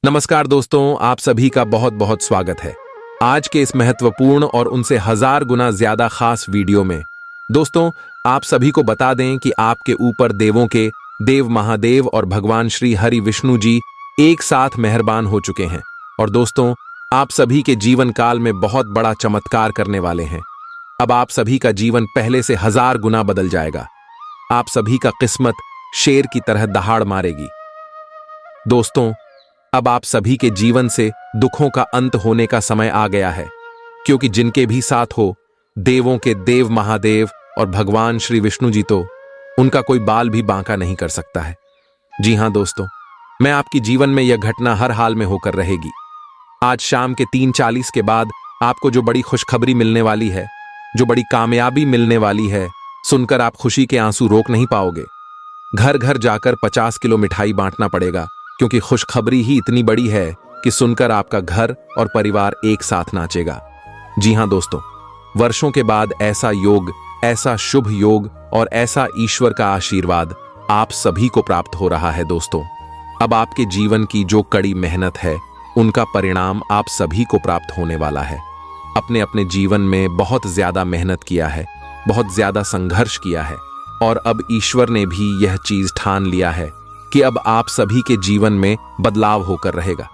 नमस्कार दोस्तों, आप सभी का बहुत बहुत स्वागत है आज के इस महत्वपूर्ण और उनसे 1000 गुना ज्यादा खास वीडियो में। दोस्तों, आप सभी को बता दें कि आपके ऊपर देवों के देव महादेव और भगवान श्री हरि विष्णु जी एक साथ मेहरबान हो चुके हैं और दोस्तों, आप सभी के जीवन काल में बहुत बड़ा चमत्कार करने वाले हैं। अब आप सभी का जीवन पहले से 1000 गुना बदल जाएगा। आप सभी का किस्मत शेर की तरह दहाड़ मारेगी। दोस्तों, अब आप सभी के जीवन से दुखों का अंत होने का समय आ गया है, क्योंकि जिनके भी साथ हो देवों के देव महादेव और भगवान श्री विष्णु जी, तो उनका कोई बाल भी बांका नहीं कर सकता है। जी हां दोस्तों, मैं आपकी जीवन में यह घटना हर हाल में होकर रहेगी। आज शाम के 3:40 के बाद आपको जो बड़ी खुशखबरी मिलने वाली है, जो बड़ी कामयाबी मिलने वाली है, सुनकर आप खुशी के आंसू रोक नहीं पाओगे। घर घर जाकर 50 किलो मिठाई बांटना पड़ेगा, क्योंकि खुशखबरी ही इतनी बड़ी है कि सुनकर आपका घर और परिवार एक साथ नाचेगा। जी हां दोस्तों, वर्षों के बाद ऐसा योग, ऐसा शुभ योग और ऐसा ईश्वर का आशीर्वाद आप सभी को प्राप्त हो रहा है। दोस्तों, अब आपके जीवन की जो कड़ी मेहनत है, उनका परिणाम आप सभी को प्राप्त होने वाला है। अपने अपने जीवन में बहुत ज्यादा मेहनत किया है, बहुत ज्यादा संघर्ष किया है और अब ईश्वर ने भी यह चीज ठान लिया है कि अब आप सभी के जीवन में बदलाव होकर रहेगा।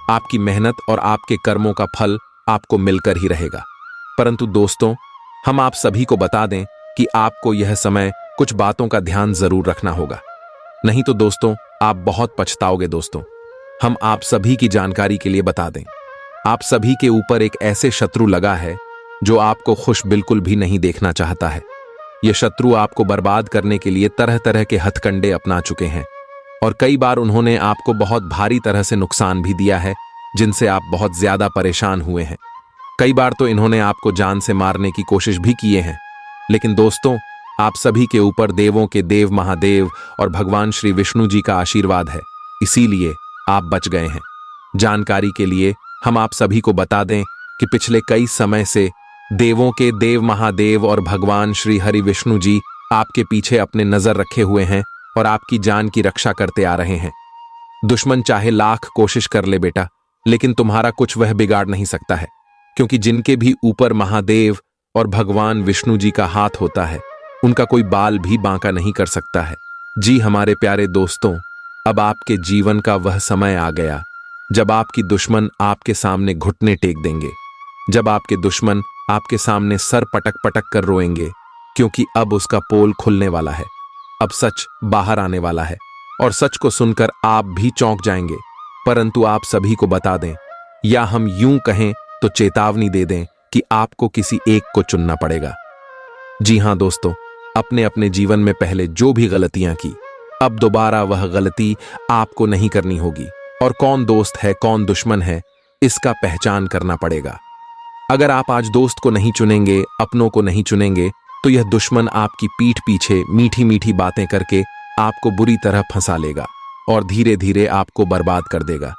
आपकी मेहनत और आपके कर्मों का फल आपको मिलकर ही रहेगा। परंतु दोस्तों, हम आप सभी को बता दें कि आपको यह समय कुछ बातों का ध्यान जरूर रखना होगा, नहीं तो दोस्तों आप बहुत पछताओगे। दोस्तों, हम आप सभी की जानकारी के लिए बता दें, आप सभी के ऊपर एक ऐसे शत्रु लगा है जो आपको खुश बिल्कुल भी नहीं देखना चाहता है। यह शत्रु आपको बर्बाद करने के लिए तरह तरह के हथकंडे अपना चुके हैं और कई बार उन्होंने आपको बहुत भारी तरह से नुकसान भी दिया है, जिनसे आप बहुत ज्यादा परेशान हुए हैं। कई बार तो इन्होंने आपको जान से मारने की कोशिश भी किए हैं, लेकिन दोस्तों, आप सभी के ऊपर देवों के देव महादेव और भगवान श्री विष्णु जी का आशीर्वाद है, इसीलिए आप बच गए हैं। जानकारी के लिए हम आप सभी को बता दें कि पिछले कई समय से देवों के देव महादेव और भगवान श्री हरि विष्णु जी आपके पीछे अपने नजर रखे हुए हैं और आपकी जान की रक्षा करते आ रहे हैं। दुश्मन चाहे लाख कोशिश कर ले बेटा, लेकिन तुम्हारा कुछ वह बिगाड़ नहीं सकता है, क्योंकि जिनके भी ऊपर महादेव और भगवान विष्णु जी का हाथ होता है, उनका कोई बाल भी बांका नहीं कर सकता है। जी हमारे प्यारे दोस्तों, अब आपके जीवन का वह समय आ गया जब आपकी दुश्मन आपके सामने घुटने टेक देंगे, जब आपके दुश्मन आपके सामने सर पटक पटक कर रोएंगे, क्योंकि अब उसका पोल खुलने वाला है। अब सच बाहर आने वाला है और सच को सुनकर आप भी चौंक जाएंगे। परंतु आप सभी को बता दें, या हम यूं कहें तो चेतावनी दे दें कि आपको किसी एक को चुनना पड़ेगा। जी हां दोस्तों, अपने अपने जीवन में पहले जो भी गलतियां की, अब दोबारा वह गलती आपको नहीं करनी होगी। और कौन दोस्त है कौन दुश्मन है, इसका पहचान करना पड़ेगा। अगर आप आज दोस्त को नहीं चुनेंगे, अपनों को नहीं चुनेंगे, तो यह दुश्मन आपकी पीठ पीछे मीठी मीठी बातें करके आपको बुरी तरह फंसा लेगा और धीरे धीरे आपको बर्बाद कर देगा।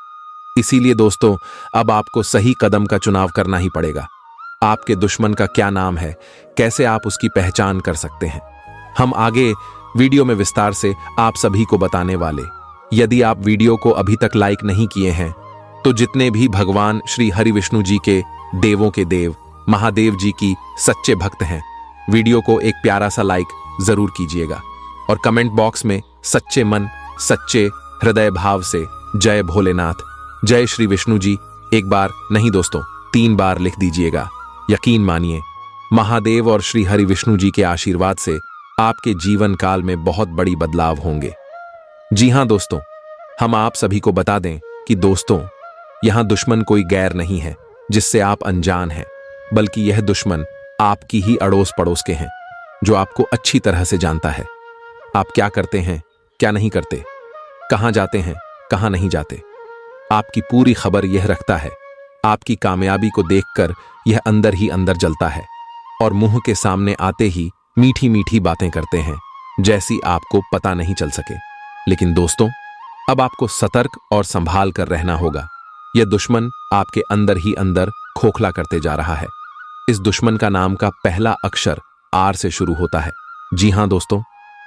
इसीलिए दोस्तों, अब आपको सही कदम का चुनाव करना ही पड़ेगा। आपके दुश्मन का क्या नाम है, कैसे आप उसकी पहचान कर सकते हैं, हम आगे वीडियो में विस्तार से आप सभी को बताने वाले। यदि आप वीडियो को अभी तक लाइक नहीं किए हैं, तो जितने भी भगवान श्री हरि विष्णु जी के देवों के देव महादेव जी की सच्चे भक्त हैं, वीडियो को एक प्यारा सा लाइक जरूर कीजिएगा और कमेंट बॉक्स में सच्चे मन सच्चे हृदय भाव से जय भोलेनाथ, जय श्री विष्णु जी एक बार नहीं दोस्तों 3 बार लिख दीजिएगा। यकीन मानिए, महादेव और श्री हरि विष्णु जी के आशीर्वाद से आपके जीवन काल में बहुत बड़ी बदलाव होंगे। जी हां दोस्तों, हम आप सभी को बता दें कि दोस्तों, यहां दुश्मन कोई गैर नहीं है जिससे आप अनजान हैं, बल्कि यह दुश्मन आपकी ही अड़ोस पड़ोस के हैं, जो आपको अच्छी तरह से जानता है। आप क्या करते हैं, क्या नहीं करते, कहां जाते हैं, कहां नहीं जाते, आपकी पूरी खबर यह रखता है। आपकी कामयाबी को देखकर यह अंदर ही अंदर जलता है और मुंह के सामने आते ही मीठी मीठी बातें करते हैं, जैसी आपको पता नहीं चल सके। लेकिन दोस्तों, अब आपको सतर्क और संभाल कर रहना होगा। यह दुश्मन आपके अंदर ही अंदर खोखला करते जा रहा है। इस दुश्मन का नाम का पहला अक्षर आर से शुरू होता है। जी हां दोस्तों,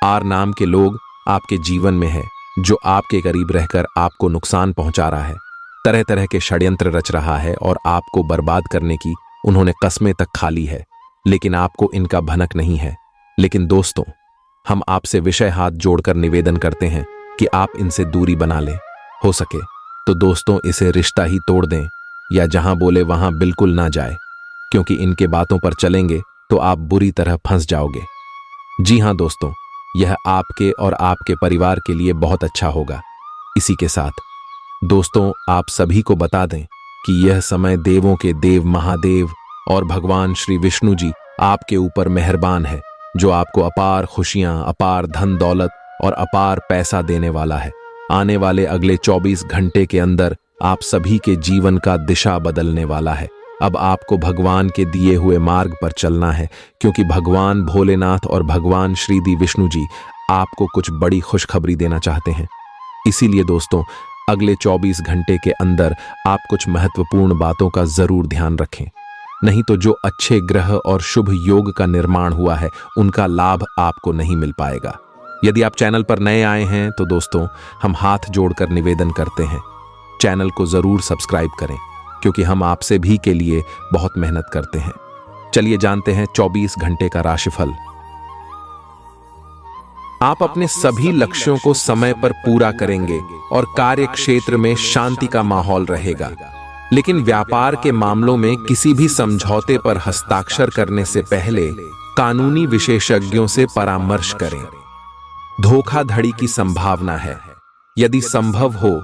आर नाम के लोग आपके जीवन में है, जो आपके करीब रहकर आपको नुकसान पहुंचा रहा है। तरह तरह के षड्यंत्र रच रहा है और आपको बर्बाद करने की उन्होंने कस्में तक खा ली है, लेकिन आपको इनका भनक नहीं है। लेकिन दोस्तों, हम आपसे विषय हाथ जोड़कर निवेदन करते हैं कि आप इनसे दूरी बना लें। हो सके तो दोस्तों इसे रिश्ता ही तोड़ दें, या जहां बोले वहां बिल्कुल ना जाए, क्योंकि इनके बातों पर चलेंगे तो आप बुरी तरह फंस जाओगे। जी हां दोस्तों, यह आपके और आपके परिवार के लिए बहुत अच्छा होगा। इसी के साथ दोस्तों, आप सभी को बता दें कि यह समय देवों के देव महादेव और भगवान श्री विष्णु जी आपके ऊपर मेहरबान है, जो आपको अपार खुशियां, अपार धन दौलत और अपार पैसा देने वाला है। आने वाले अगले 24 घंटे के अंदर आप सभी के जीवन का दिशा बदलने वाला है। अब आपको भगवान के दिए हुए मार्ग पर चलना है, क्योंकि भगवान भोलेनाथ और भगवान श्रीदी विष्णु जी आपको कुछ बड़ी खुशखबरी देना चाहते हैं। इसीलिए दोस्तों, अगले 24 घंटे के अंदर आप कुछ महत्वपूर्ण बातों का जरूर ध्यान रखें, नहीं तो जो अच्छे ग्रह और शुभ योग का निर्माण हुआ है उनका लाभ आपको नहीं मिल पाएगा। यदि आप चैनल पर नए आए हैं तो दोस्तों, हम हाथ जोड़कर निवेदन करते हैं, चैनल को जरूर सब्सक्राइब करें, क्योंकि हम आप सभी के लिए बहुत मेहनत करते हैं। चलिए जानते हैं 24 घंटे का राशिफल। आप अपने सभी लक्ष्यों को समय पर पूरा करेंगे और कार्य क्षेत्र में शांति का माहौल रहेगा। लेकिन व्यापार के मामलों में किसी भी समझौते पर हस्ताक्षर करने से पहले कानूनी विशेषज्ञों से परामर्श करें। धोखाधड़ी की संभावना है। यदि संभव हो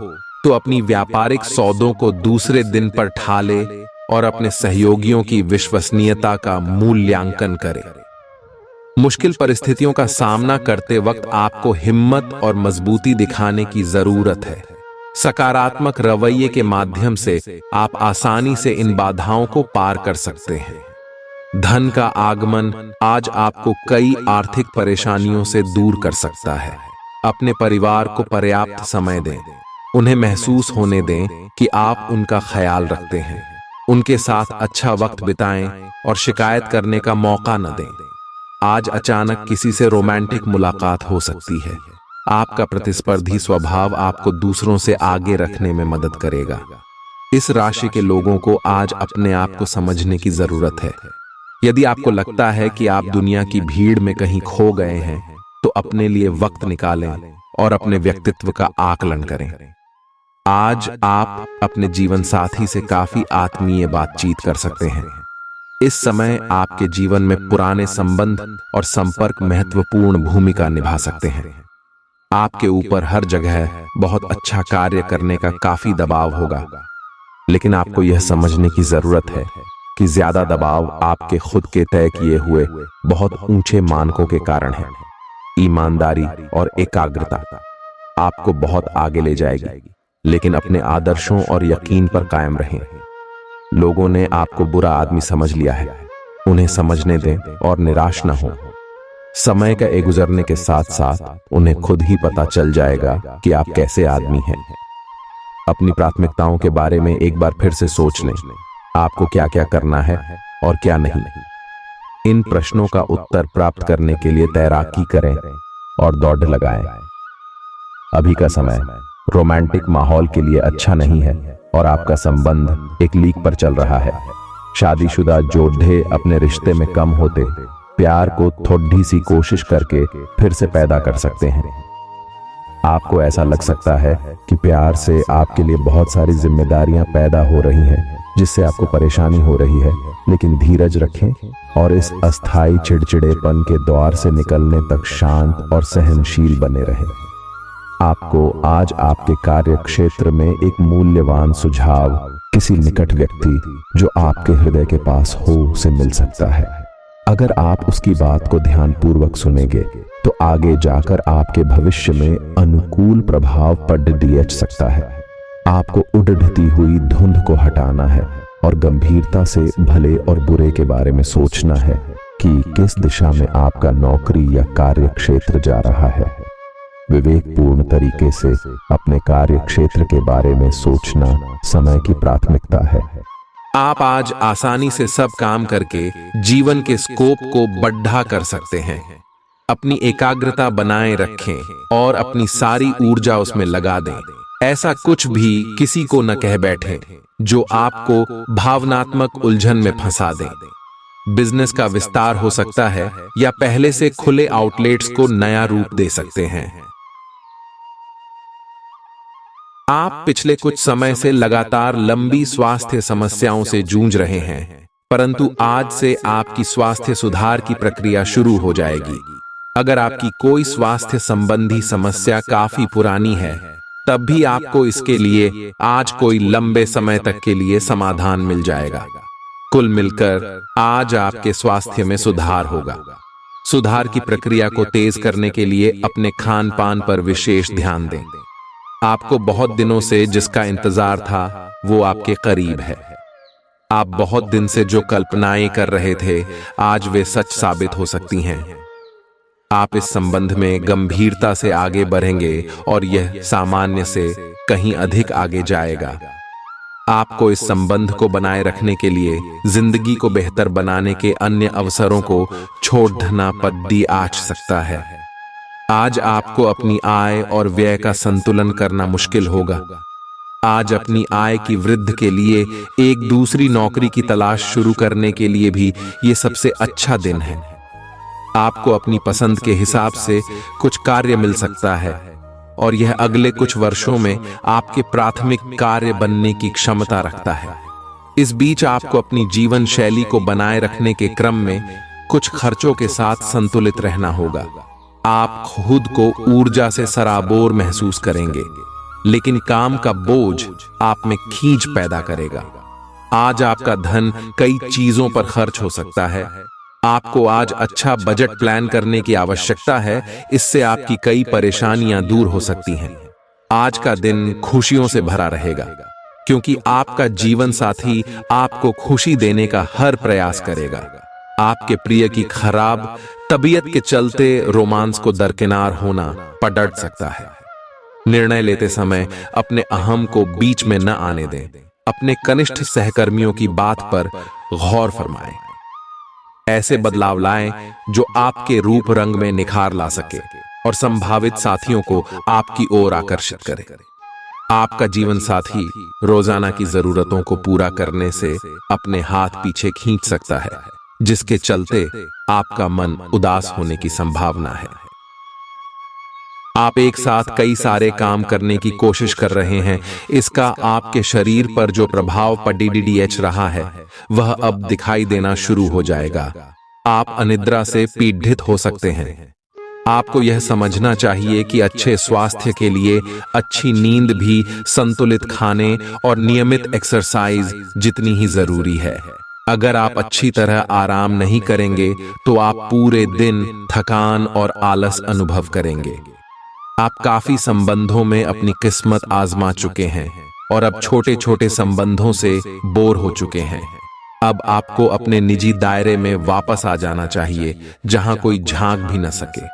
तो अपनी व्यापारिक सौदों को दूसरे दिन पर ठाले और अपने सहयोगियों की विश्वसनीयता का मूल्यांकन करें। मुश्किल परिस्थितियों का सामना करते वक्त आपको हिम्मत और मजबूती दिखाने की जरूरत है। सकारात्मक रवैये के माध्यम से आप आसानी से इन बाधाओं को पार कर सकते हैं। धन का आगमन आज आपको कई आर्थिक परेशानियों से दूर कर सकता है। अपने परिवार को पर्याप्त समय दें, उन्हें महसूस होने दें कि आप उनका ख्याल रखते हैं। उनके साथ अच्छा वक्त बिताएं और शिकायत करने का मौका न दें। आज अचानक किसी से रोमांटिक मुलाकात हो सकती है। आपका प्रतिस्पर्धी स्वभाव आपको दूसरों से आगे रखने में मदद करेगा। इस राशि के लोगों को आज अपने आप को समझने की जरूरत है। यदि आपको लगता है कि आप दुनिया की भीड़ में कहीं खो गए हैं, तो अपने लिए वक्त निकालें और अपने व्यक्तित्व का आकलन करें। आज आप अपने जीवन साथी से काफी आत्मीय बातचीत कर सकते हैं। इस समय आपके जीवन में पुराने संबंध और संपर्क महत्वपूर्ण भूमिका निभा सकते हैं। आपके ऊपर हर जगह बहुत अच्छा कार्य करने का काफी दबाव होगा, लेकिन आपको यह समझने की जरूरत है कि ज्यादा दबाव आपके खुद के तय किए हुए बहुत ऊंचे मानकों के कारण है। ईमानदारी और एकाग्रता आपको बहुत आगे ले जाएगी, लेकिन अपने आदर्शों और यकीन पर कायम रहें। लोगों ने आपको बुरा आदमी समझ लिया है, उन्हें समझने दें और निराश न हो। समय का गुजरने के साथ साथ उन्हें खुद ही पता चल जाएगा कि आप कैसे आदमी हैं। अपनी प्राथमिकताओं के बारे में एक बार फिर से सोच लें, आपको क्या क्या करना है और क्या नहीं। इन प्रश्नों का उत्तर प्राप्त करने के लिए तैराकी करें और दौड़ लगाएं। अभी का समय रोमांटिक माहौल के लिए अच्छा नहीं है और आपका संबंध एक लीक पर चल रहा है। शादीशुदा जोड़े अपने रिश्ते में कम होते प्यार को थोड़ी सी कोशिश करके फिर से पैदा कर सकते हैं। आपको ऐसा लग सकता है कि प्यार से आपके लिए बहुत सारी जिम्मेदारियां पैदा हो रही हैं, जिससे आपको परेशानी हो रही है, लेकिन धीरज रखें और इस अस्थाई चिड़चिड़ेपन के दौर से निकलने तक शांत और सहनशील बने रहें। आपको आज आपके कार्य क्षेत्र में एक मूल्यवान सुझाव किसी निकट व्यक्ति जो आपके हृदय के पास हो से मिल सकता है। अगर आप उसकी बात को ध्यानपूर्वक सुनेंगे तो आगे जाकर आपके भविष्य में अनुकूल प्रभाव पड़ सकता है। आपको उड़ती हुई धुंध को हटाना है और गंभीरता से भले और बुरे के बारे में सोचना है कि किस दिशा में आपका नौकरी या कार्य क्षेत्र जा रहा है। विवेकपूर्ण तरीके से अपने कार्य क्षेत्र के बारे में सोचना समय की प्राथमिकता है। आप आज आसानी से सब काम करके जीवन के स्कोप को बढ़ा कर सकते हैं। अपनी एकाग्रता बनाए रखें और अपनी सारी ऊर्जा उसमें लगा दें। ऐसा कुछ भी किसी को न कह बैठे जो आपको भावनात्मक उलझन में फंसा दे। बिजनेस का विस्तार हो सकता है या पहले से खुले आउटलेट्स को नया रूप दे सकते हैं। आप पिछले कुछ समय से लगातार लंबी स्वास्थ्य समस्याओं से जूझ रहे हैं, परंतु आज से आपकी स्वास्थ्य सुधार की प्रक्रिया शुरू हो जाएगी। अगर आपकी कोई स्वास्थ्य संबंधी समस्या काफी पुरानी है, तब भी आपको इसके लिए आज कोई लंबे समय तक के लिए समाधान मिल जाएगा। कुल मिलकर आज आपके स्वास्थ्य में सुधार होगा। सुधार की प्रक्रिया को तेज करने के लिए अपने खान पान पर विशेष ध्यान दें। आपको बहुत दिनों से जिसका इंतजार था वो आपके करीब है। आप बहुत दिन से जो कल्पनाएं कर रहे थे, आज वे सच साबित हो सकती हैं। आप इस संबंध में गंभीरता से आगे बढ़ेंगे और यह सामान्य से कहीं अधिक आगे जाएगा। आपको इस संबंध को बनाए रखने के लिए जिंदगी को बेहतर बनाने के अन्य अवसरों को छोड़ना पद्दी आच सकता है। आज आपको अपनी आय और व्यय का संतुलन करना मुश्किल होगा। आज अपनी आय की वृद्धि के लिए एक दूसरी नौकरी की तलाश शुरू करने के लिए भी ये सबसे अच्छा दिन है। आपको अपनी पसंद के हिसाब से कुछ कार्य मिल सकता है और यह अगले कुछ वर्षों में आपके प्राथमिक कार्य बनने की क्षमता रखता है। इस बीच आपको अपनी जीवन शैली को बनाए रखने के क्रम में कुछ खर्चों के साथ संतुलित रहना होगा। आप खुद को ऊर्जा से सराबोर महसूस करेंगे, लेकिन काम का बोझ आप में खींच पैदा करेगा। आज आपका धन कई चीजों पर खर्च हो सकता है। आपको आज अच्छा बजट प्लान करने की आवश्यकता है, इससे आपकी कई परेशानियां दूर हो सकती हैं। आज का दिन खुशियों से भरा रहेगा, क्योंकि आपका जीवन साथी आपको खुशी देने का हर प्रयास करेगा। आपके प्रिय की खराब तबीयत के चलते रोमांस को दरकिनार होना पड़ सकता है। निर्णय लेते समय अपने अहम को बीच में न आने दें। अपने कनिष्ठ सहकर्मियों की बात पर गौर फरमाएं। ऐसे बदलाव लाएं जो आपके रूप रंग में निखार ला सके और संभावित साथियों को आपकी ओर आकर्षित करे। आपका जीवन साथी रोजाना की जरूरतों को पूरा करने से अपने हाथ पीछे खींच सकता है, जिसके चलते आपका मन उदास होने की संभावना है। आप एक साथ कई सारे काम करने की कोशिश कर रहे हैं। इसका आपके शरीर पर जो प्रभाव पड़ीडीएच रहा है, वह अब दिखाई देना शुरू हो जाएगा। आप अनिद्रा से पीड़ित हो सकते हैं। आपको यह समझना चाहिए कि अच्छे स्वास्थ्य के लिए अच्छी नींद भी संतुलित खाने और नियमित एक्सरसाइज जितनी ही जरूरी है। अगर आप अच्छी तरह आराम नहीं करेंगे तो आप पूरे दिन थकान और आलस अनुभव करेंगे। आप काफी संबंधों में अपनी किस्मत आजमा चुके हैं और अब छोटे छोटे संबंधों से बोर हो चुके हैं। अब आपको अपने निजी दायरे में वापस आ जाना चाहिए, जहां कोई झांक भी न सके।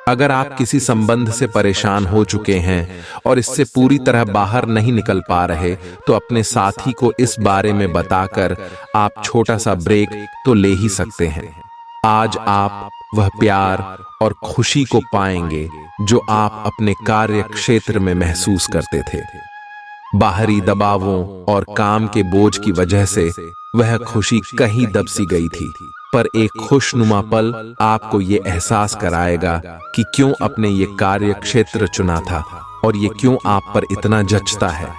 अगर आप किसी संबंध से परेशान हो चुके हैं और इससे पूरी तरह बाहर नहीं निकल पा रहे, तो अपने साथी को इस बारे में बताकर आप छोटा सा ब्रेक तो ले ही सकते हैं। आज आप वह प्यार और खुशी को पाएंगे जो आप अपने कार्य क्षेत्र में महसूस करते थे। बाहरी दबावों और काम के बोझ की वजह से वह खुशी कहीं दबसी गई थी, पर एक खुशनुमा पल आपको ये एहसास कराएगा कि क्यों अपने ये कार्य क्षेत्र चुना था और ये क्यों आप पर इतना जचता है।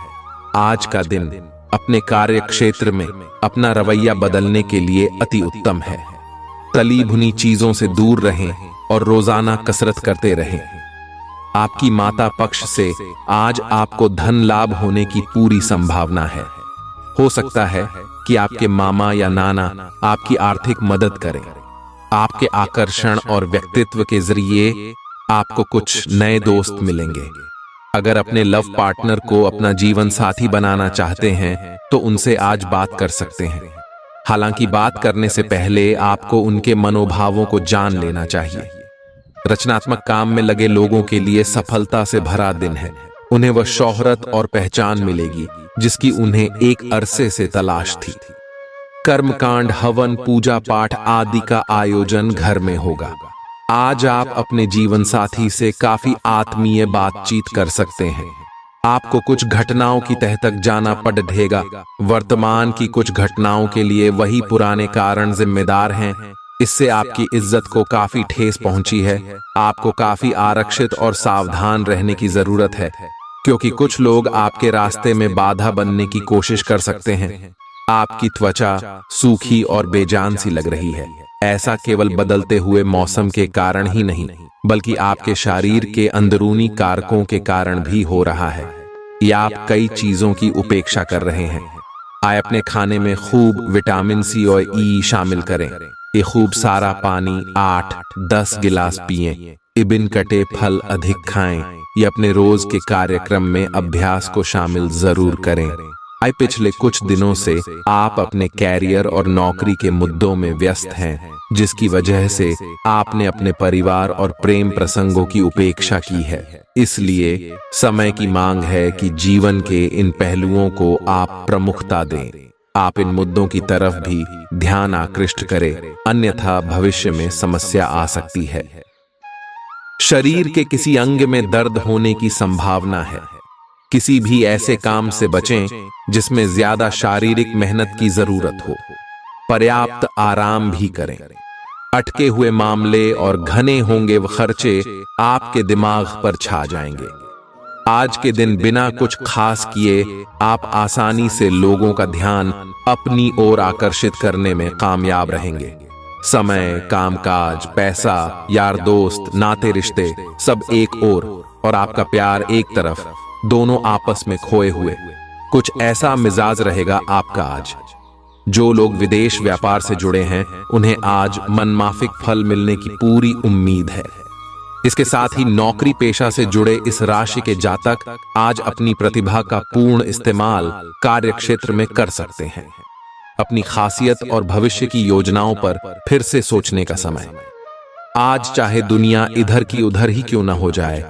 आज का दिन अपने कार्य क्षेत्र में अपना रवैया बदलने के लिए अति उत्तम है। तली भुनी चीजों से दूर रहें और रोजाना कसरत करते रहें। आपकी माता पक्ष से आज आपको धन लाभ होने की पूरी संभावना है। हो सकता है कि आपके मामा या नाना आपकी आर्थिक मदद करें। आपके आकर्षण और व्यक्तित्व के जरिए आपको कुछ नए दोस्त मिलेंगे। अगर अपने लव पार्टनर को अपना जीवन साथी बनाना चाहते हैं तो उनसे आज बात कर सकते हैं। हालांकि बात करने से पहले आपको उनके मनोभावों को जान लेना चाहिए। रचनात्मक काम में लगे लोगों के लिए सफलता से भरा दिन है। उन्हें वह शोहरत और पहचान मिलेगी जिसकी उन्हें एक अरसे से तलाश थी। कर्मकांड, हवन, पूजा पाठ आदि का आयोजन घर में होगा। आज आप अपने जीवन साथी से काफी आत्मीय बातचीत कर सकते हैं। आपको कुछ घटनाओं की तह तक जाना पड़ेगा। वर्तमान की कुछ घटनाओं के लिए वही पुराने कारण जिम्मेदार हैं। इससे आपकी इज्जत को काफी ठेस पहुंची है। आपको काफी आरक्षित और सावधान रहने की जरूरत है, क्योंकि कुछ लोग आपके रास्ते में बाधा बनने की कोशिश कर सकते हैं। आपकी त्वचा सूखी और बेजान सी लग रही है। ऐसा केवल बदलते हुए मौसम के कारण ही नहीं, बल्कि आपके शरीर के अंदरूनी कारकों के कारण भी हो रहा है, या आप कई चीजों की उपेक्षा कर रहे हैं। आए अपने खाने में खूब विटामिन सी और ई शामिल करें। ये खूब सारा पानी 8-10 गिलास पिएं। इबिन कटे फल अधिक खाएं। ये अपने रोज के कार्यक्रम में अभ्यास को शामिल जरूर करें। आए पिछले कुछ दिनों से आप अपने कैरियर और नौकरी के मुद्दों में व्यस्त हैं, जिसकी वजह से आपने अपने परिवार और प्रेम प्रसंगों की उपेक्षा की है। इसलिए समय की मांग है कि जीवन के इन पहलुओं को आप प्रमुखता दें। आप इन मुद्दों की तरफ भी ध्यान आकृष्ट करें, अन्यथा भविष्य में समस्या आ सकती है। शरीर के किसी अंग में दर्द होने की संभावना है। किसी भी ऐसे काम से बचें जिसमें ज्यादा शारीरिक मेहनत की जरूरत हो। पर्याप्त आराम भी करें। अटके हुए मामले और घने होंगे वो खर्चे आपके दिमाग पर छा जाएंगे। आज के दिन बिना कुछ खास किए आप आसानी से लोगों का ध्यान अपनी ओर आकर्षित करने में कामयाब रहेंगे। समय, कामकाज, पैसा, यार दोस्त, नाते रिश्ते सब एक ओर और आपका प्यार एक तरफ, दोनों आपस में खोए हुए। कुछ ऐसा मिजाज रहेगा आपका आज। जो लोग विदेश व्यापार से जुड़े हैं उन्हें आज मनमाफिक फल मिलने की पूरी उम्मीद है। इसके साथ ही नौकरी पेशा से जुड़े इस राशि के जातक आज अपनी प्रतिभा का पूर्ण इस्तेमाल कार्य क्षेत्र में कर सकते हैं। अपनी खासियत और भविष्य की योजनाओं पर फिर से सोचने का समय। आज चाहे दुनिया इधर की उधर ही क्यों ना हो जाए,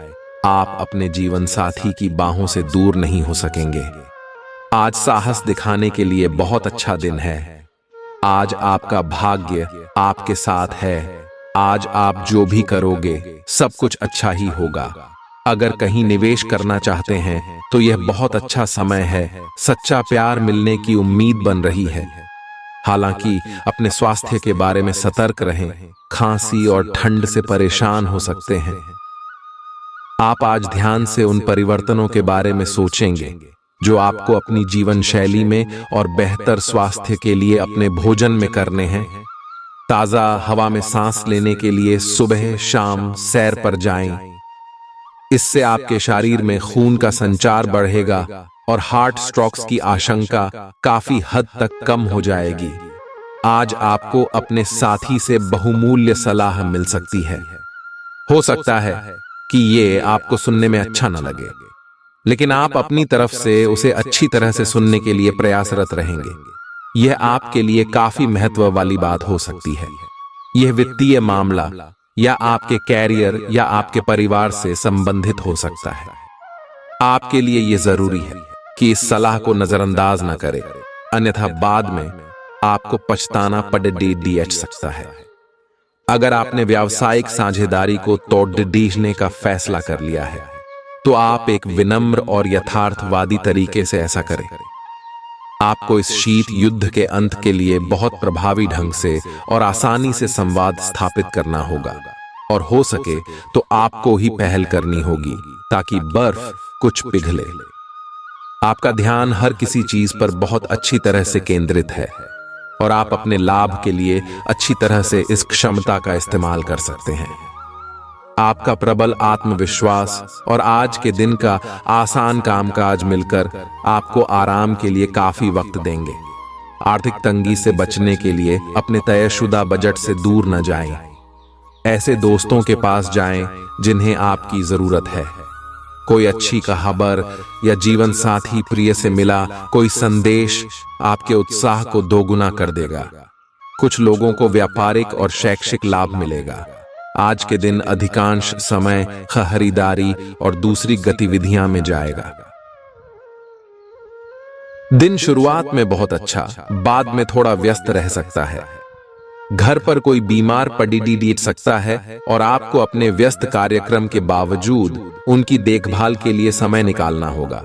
आप अपने जीवन साथी की बाहों से दूर नहीं हो सकेंगे। आज साहस दिखाने के लिए बहुत अच्छा दिन है। आज आपका भाग्य आपके साथ है। आज आप जो भी करोगे सब कुछ अच्छा ही होगा। अगर कहीं निवेश करना चाहते हैं तो यह बहुत अच्छा समय है। सच्चा प्यार मिलने की उम्मीद बन रही है। हालांकि अपने स्वास्थ्य के बारे में सतर्क रहें। खांसी और ठंड से परेशान हो सकते हैं। आप आज ध्यान से उन परिवर्तनों के बारे में सोचेंगे जो आपको अपनी जीवन शैली में और बेहतर स्वास्थ्य के लिए अपने भोजन में करने हैं। ताजा हवा में सांस लेने के लिए सुबह शाम सैर पर जाएं। इससे आपके शरीर में खून का संचार बढ़ेगा और हार्ट स्ट्रोक्स की आशंका काफी हद तक कम हो जाएगी। आज आपको अपने साथी से बहुमूल्य सलाह मिल सकती है। हो सकता है कि ये आपको सुनने में अच्छा न लगे, लेकिन आप अपनी तरफ से उसे अच्छी तरह से सुनने के लिए प्रयासरत रहेंगे। यह आपके लिए काफी महत्व वाली बात हो सकती है। यह वित्तीय मामला या आपके कैरियर या आपके परिवार से संबंधित हो सकता है। आपके लिए यह जरूरी है कि इस सलाह को नजरअंदाज न करें, अन्यथा बाद में आपको पछताना पड़ सकता है। अगर आपने व्यावसायिक साझेदारी को तोड़ने का फैसला कर लिया है तो आप एक विनम्र और यथार्थवादी तरीके से ऐसा करें। आपको इस शीत युद्ध के अंत के लिए बहुत प्रभावी ढंग से और आसानी से संवाद स्थापित करना होगा, और हो सके तो आपको ही पहल करनी होगी ताकि बर्फ कुछ पिघले। आपका ध्यान हर किसी चीज पर बहुत अच्छी तरह से केंद्रित है और आप अपने लाभ के लिए अच्छी तरह से इस क्षमता का इस्तेमाल कर सकते हैं। आपका प्रबल आत्मविश्वास और आज के दिन का आसान कामकाज मिलकर आपको आराम के लिए काफी वक्त देंगे। आर्थिक तंगी से बचने के लिए अपने तयशुदा बजट से दूर न जाएं। ऐसे दोस्तों के पास जाएं जिन्हें आपकी जरूरत है। कोई अच्छी खबर या जीवन साथी प्रिय से मिला कोई संदेश आपके उत्साह को दोगुना कर देगा। कुछ लोगों को व्यापारिक और शैक्षिक लाभ मिलेगा। आज के दिन अधिकांश समय खरीदारी और दूसरी गतिविधियां में जाएगा। दिन शुरुआत में बहुत अच्छा, बाद में थोड़ा व्यस्त रह सकता है। घर पर कोई बीमार पड़ी सकता है और आपको अपने व्यस्त कार्यक्रम के बावजूद उनकी देखभाल के लिए समय निकालना होगा।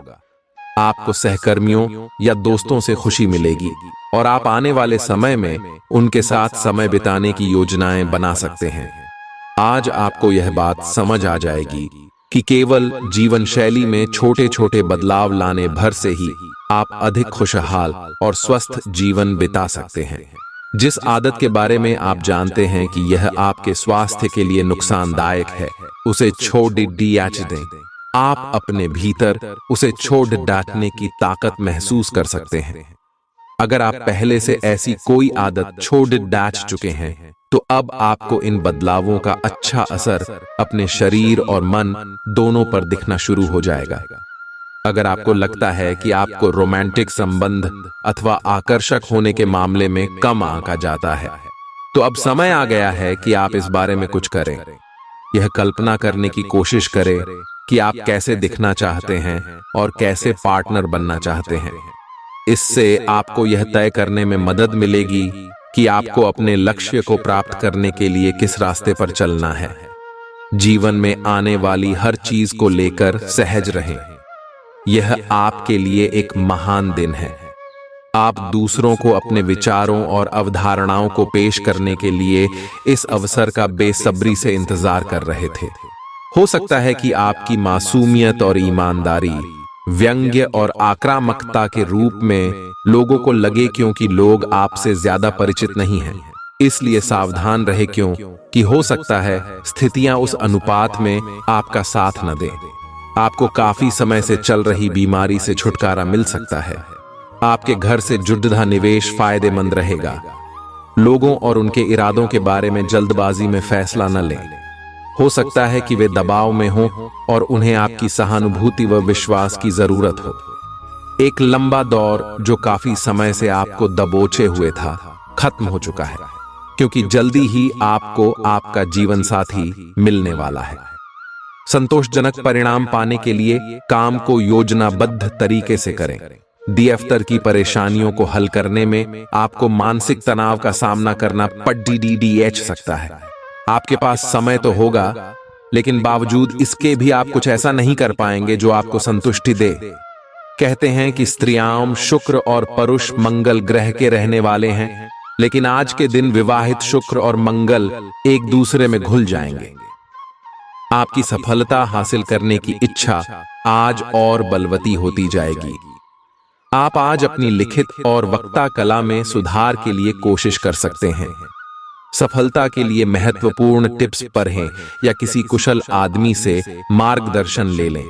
आपको सहकर्मियों या दोस्तों से खुशी मिलेगी और आप आने वाले समय में उनके साथ समय बिताने की योजनाएं बना सकते हैं। आज आपको यह बात समझ आ जाएगी कि केवल जीवन शैली में छोटे छोटे बदलाव लाने भर से ही आप अधिक खुशहाल और स्वस्थ जीवन बिता सकते हैं। जिस आदत के बारे में आप जानते हैं कि यह आपके स्वास्थ्य के लिए नुकसानदायक है, उसे छोड़ दें। आप अपने भीतर उसे छोड़ डांटने की ताकत महसूस कर सकते हैं। अगर आप पहले से ऐसी कोई आदत छोड़ डांट चुके हैं, तो अब आपको इन बदलावों का अच्छा असर अपने शरीर और मन दोनों पर दिखना शुरू हो जाएगा। अगर आपको लगता है कि आपको रोमांटिक संबंध अथवा आकर्षक होने के मामले में कम आंका जाता है, तो अब समय आ गया है कि आप इस बारे में कुछ करें। यह कल्पना करने की कोशिश करें कि आप कैसे दिखना चाहते हैं और कैसे पार्टनर बनना चाहते हैं। इससे आपको यह तय करने में मदद मिलेगी कि आपको अपने लक्ष्य को प्राप्त करने के लिए किस रास्ते पर चलना है। जीवन में आने वाली हर चीज को लेकर सहज रहें। यह आपके लिए एक महान दिन है। आप दूसरों को अपने विचारों और अवधारणाओं को पेश करने के लिए इस अवसर का बेसब्री से इंतजार कर रहे थे। हो सकता है कि आपकी मासूमियत और ईमानदारी व्यंग्य और आक्रामकता के रूप में लोगों को लगे, क्योंकि लोग आपसे ज्यादा परिचित नहीं हैं। इसलिए सावधान रहे, क्योंकि हो सकता है स्थितियां उस अनुपात में आपका साथ न दें। आपको काफी समय से चल रही बीमारी से छुटकारा मिल सकता है। आपके घर से जुड़ा निवेश फायदेमंद रहेगा। लोगों और उनके इरादों के बारे में जल्दबाजी में फैसला न लें। हो सकता है कि वे दबाव में हों और उन्हें आपकी सहानुभूति व विश्वास की जरूरत हो। एक लंबा दौर जो काफी समय से आपको दबोचे हुए था, खत्म हो चुका है, क्योंकि जल्दी ही आपको आपका जीवन साथी मिलने वाला है। संतोषजनक परिणाम पाने के लिए काम को योजनाबद्ध तरीके से करें। दफ्तर की परेशानियों को हल करने में आपको मानसिक तनाव का सामना करना पड़ सकता है। आपके पास समय तो होगा, लेकिन बावजूद इसके भी आप कुछ ऐसा नहीं कर पाएंगे जो आपको संतुष्टि दे। कहते हैं कि स्त्रियां शुक्र और पुरुष मंगल ग्रह के रहने वाले हैं, लेकिन आज के दिन विवाहित शुक्र और मंगल एक दूसरे में घुल जाएंगे। आपकी सफलता हासिल करने की इच्छा आज और बलवती होती जाएगी। आप आज अपनी लिखित और वक्ता कला में सुधार के लिए कोशिश कर सकते हैं। सफलता के लिए महत्वपूर्ण टिप्स पढ़ें या किसी कुशल आदमी से मार्गदर्शन ले लें।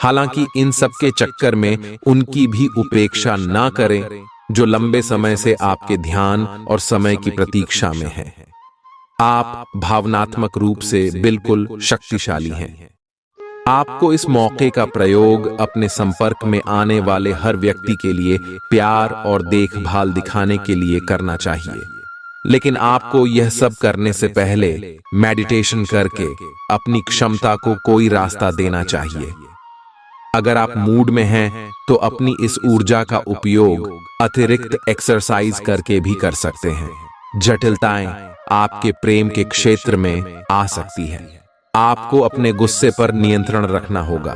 हालांकि इन सब के चक्कर में उनकी भी उपेक्षा ना करें जो लंबे समय से आपके ध्यान और समय की प्रतीक्षा में है। आप भावनात्मक रूप से बिल्कुल शक्तिशाली हैं। आपको इस मौके का प्रयोग अपने संपर्क में आने वाले हर व्यक्ति के लिए प्यार और देखभाल दिखाने के लिए करना चाहिए। लेकिन आपको यह सब करने से पहले मेडिटेशन करके अपनी क्षमता को कोई रास्ता देना चाहिए। अगर आप मूड में हैं, तो अपनी इस ऊर्जा का उपयोग अतिरिक्त एक्सरसाइज करके भी कर सकते हैं। जटिलताएं आपके प्रेम के क्षेत्र में आ सकती हैं। आपको अपने गुस्से पर नियंत्रण रखना होगा,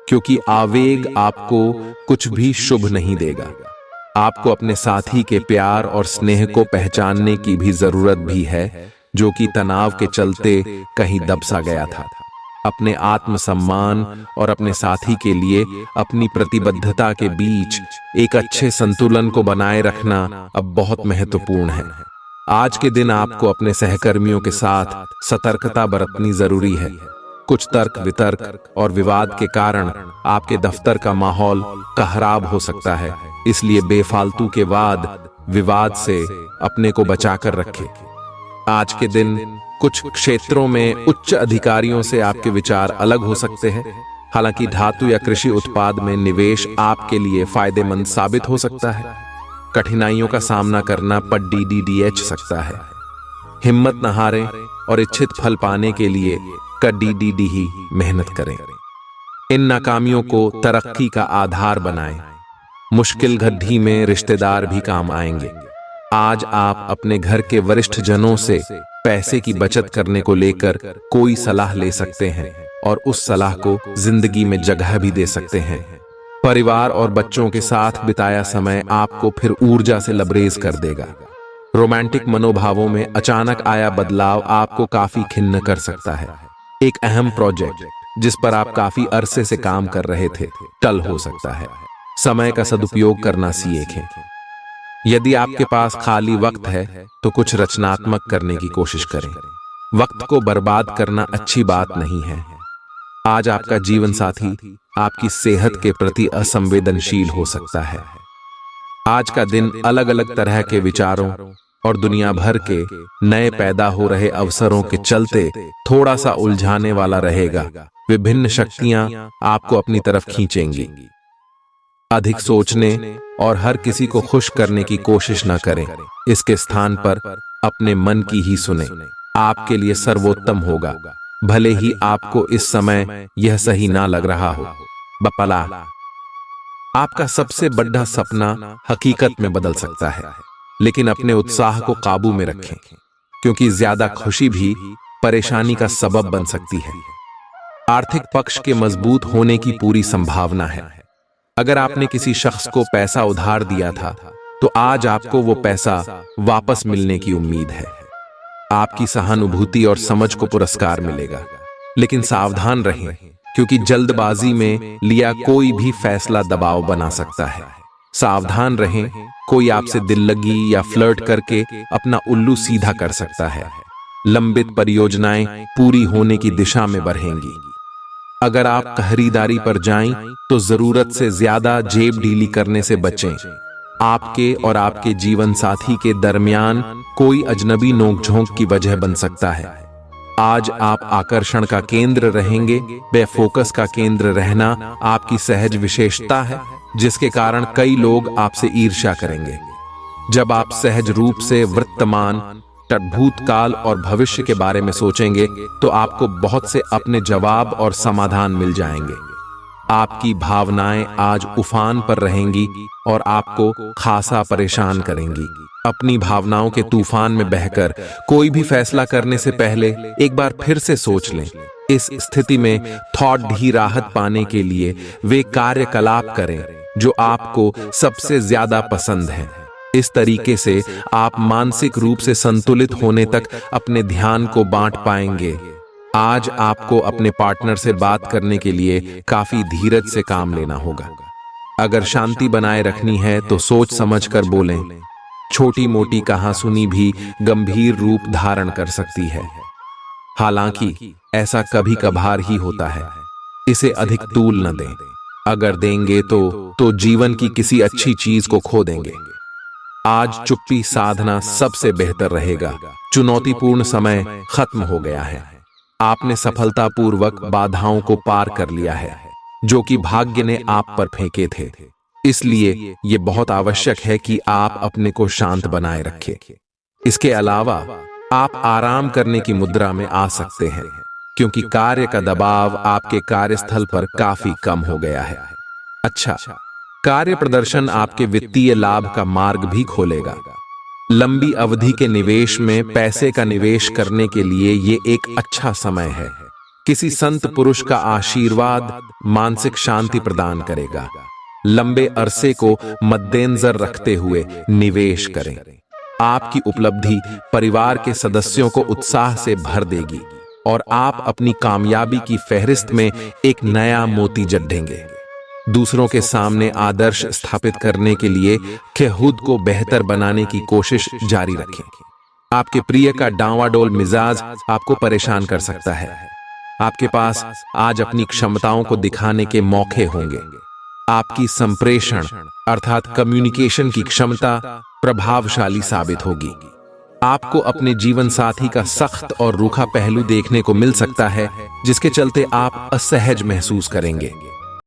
क्योंकि आवेग आपको कुछ भी शुभ नहीं देगा। आपको अपने साथी के प्यार और स्नेह को पहचानने की भी जरूरत भी है, जो कि तनाव के चलते कहीं दबसा गया था। अपने आत्मसम्मान और अपने साथी के लिए अपनी प्रतिबद्धता के बीच एक अच्छे संतुलन को बनाए रखना अब बहुत महत्वपूर्ण है। आज के दिन आपको अपने सहकर्मियों के साथ सतर्कता बरतनी जरूरी है। कुछ तर्क वितर्क और विवाद के कारण आपके दफ्तर का माहौल खराब हो सकता है, इसलिए बेफालतू के वाद विवाद से अपने को बचाकर रखें। आज के दिन कुछ क्षेत्रों में उच्च अधिकारियों से आपके विचार अलग हो सकते हैं। हालांकि धातु या कृषि उत्पाद में निवेश आपके लिए फायदेमंद साबित हो सकता है। कठिनाइयों का सामना करना पड़ सकता है। हिम्मत न हारें और इच्छित फल पाने के लिए ही मेहनत करें। इन नाकामियों को तरक्की का आधार बनाएं। मुश्किल घड़ी में रिश्तेदार भी काम आएंगे। आज आप अपने घर के वरिष्ठ जनों से पैसे की बचत करने को लेकर कोई सलाह ले सकते हैं और उस सलाह को जिंदगी में जगह भी दे सकते हैं। परिवार और बच्चों के साथ बिताया समय आपको फिर ऊर्जा से लबरेज कर देगा। रोमांटिक मनोभावों में अचानक आया बदलाव आपको काफी खिन्न कर सकता है। एक अहम प्रोजेक्ट जिस पर आप काफी अरसे से काम कर रहे थे टल हो सकता है। समय का सदुपयोग करना सीखें। यदि आपके पास खाली वक्त है तो कुछ रचनात्मक करने की कोशिश करें। वक्त को बर्बाद करना अच्छी बात नहीं है। आज आपका जीवन साथी आपकी सेहत के प्रति असंवेदनशील हो सकता है। आज का दिन अलग अलग तरह के विचारों और दुनिया भर के नए पैदा हो रहे अवसरों के चलते थोड़ा सा उलझाने वाला रहेगा। विभिन्न शक्तियां आपको अपनी तरफ खींचेंगी। अधिक सोचने और हर किसी को खुश करने की कोशिश न करें। इसके स्थान पर अपने मन की ही सुने। आपके लिए सर्वोत्तम होगा, भले ही आपको इस समय यह सही ना लग रहा हो। बपला, आपका सबसे बड़ा सपना हकीकत में बदल सकता है, लेकिन अपने उत्साह को काबू में रखें, क्योंकि ज्यादा खुशी भी परेशानी का सबब बन सकती है। आर्थिक पक्ष के मजबूत होने की पूरी संभावना है। अगर आपने किसी शख्स को पैसा उधार दिया था तो आज आपको वो पैसा वापस मिलने की उम्मीद है। आपकी सहानुभूति और समझ को पुरस्कार मिलेगा, लेकिन सावधान रहें, क्योंकि जल्दबाजी में लिया कोई भी फैसला दबाव बना सकता है। सावधान रहें, कोई आपसे दिल लगी या फ्लर्ट करके अपना उल्लू सीधा कर सकता है। लंबित परियोजनाएं पूरी होने की दिशा में बढ़ेंगी। अगर आप खरीदारी पर जाएं तो जरूरत से ज्यादा जेब ढीली करने से बचें। आपके और आपके जीवन साथी के दरमियान कोई अजनबी नोकझोंक की वजह बन सकता है। आज आप आकर्षण का केंद्र रहेंगे। बेफोकस का केंद्र रहना आपकी सहज विशेषता है, जिसके कारण कई लोग आपसे ईर्ष्या करेंगे। जब आप सहज रूप से वर्तमान, भूतकाल और भविष्य के बारे में सोचेंगे तो आपको बहुत से अपने जवाब और समाधान मिल जाएंगे। आपकी भावनाएं आज उफान पर रहेंगी और आपको खासा परेशान करेंगी। अपनी भावनाओं के तूफान में बहकर कोई भी फैसला करने से पहले एक बार फिर से सोच लें। इस स्थिति में थॉट ही राहत पाने के लिए वे कार्यकलाप करें जो आपको सबसे ज्यादा पसंद है। इस तरीके से आप मानसिक रूप से संतुलित होने तक अपने ध्यान को बांट पाएंगे। आज आपको अपने पार्टनर से बात करने के लिए काफी धीरज से काम लेना होगा। अगर शांति बनाए रखनी है तो सोच समझकर बोलें। छोटी मोटी कहासुनी भी गंभीर रूप धारण कर सकती है। हालांकि ऐसा कभी कभार ही होता है। इसे अधिक तूल न दें। अगर देंगे तो जीवन की किसी अच्छी चीज को खो देंगे। आज चुप्पी साधना सबसे बेहतर रहेगा। चुनौतीपूर्ण समय खत्म हो गया है। आपने सफलतापूर्वक बाधाओं को पार कर लिया है, जो कि भाग्य ने आप पर फेंके थे। इसलिए यह बहुत आवश्यक है कि आप अपने को शांत बनाए रखें। इसके अलावा आप आराम करने की मुद्रा में आ सकते हैं, क्योंकि कार्य का दबाव आपके कार्यस्थल पर काफी कम हो गया है। अच्छा, कार्य प्रदर्शन आपके वित्तीय लाभ का मार्ग भी खोलेगा। लंबी अवधि के निवेश में पैसे का निवेश करने के लिए ये एक अच्छा समय है। किसी संत पुरुष का आशीर्वाद मानसिक शांति प्रदान करेगा। लंबे अरसे को मद्देनजर रखते हुए निवेश करें। आपकी उपलब्धि परिवार के सदस्यों को उत्साह से भर देगी और आप अपनी कामयाबी की फहरिस्त में एक नया मोती जड्ढेंगे। दूसरों के सामने आदर्श स्थापित करने के लिए खुद को बेहतर बनाने की कोशिश जारी रखें। आपके प्रिय का डांवाडोल मिजाज आपको परेशान कर सकता है। आपके पास आज अपनी क्षमताओं को दिखाने के मौके होंगे। आपकी संप्रेषण अर्थात कम्युनिकेशन की क्षमता प्रभावशाली साबित होगी। आपको अपने जीवन साथी का सख्त और रूखा पहलू देखने को मिल सकता है, जिसके चलते आप असहज महसूस करेंगे।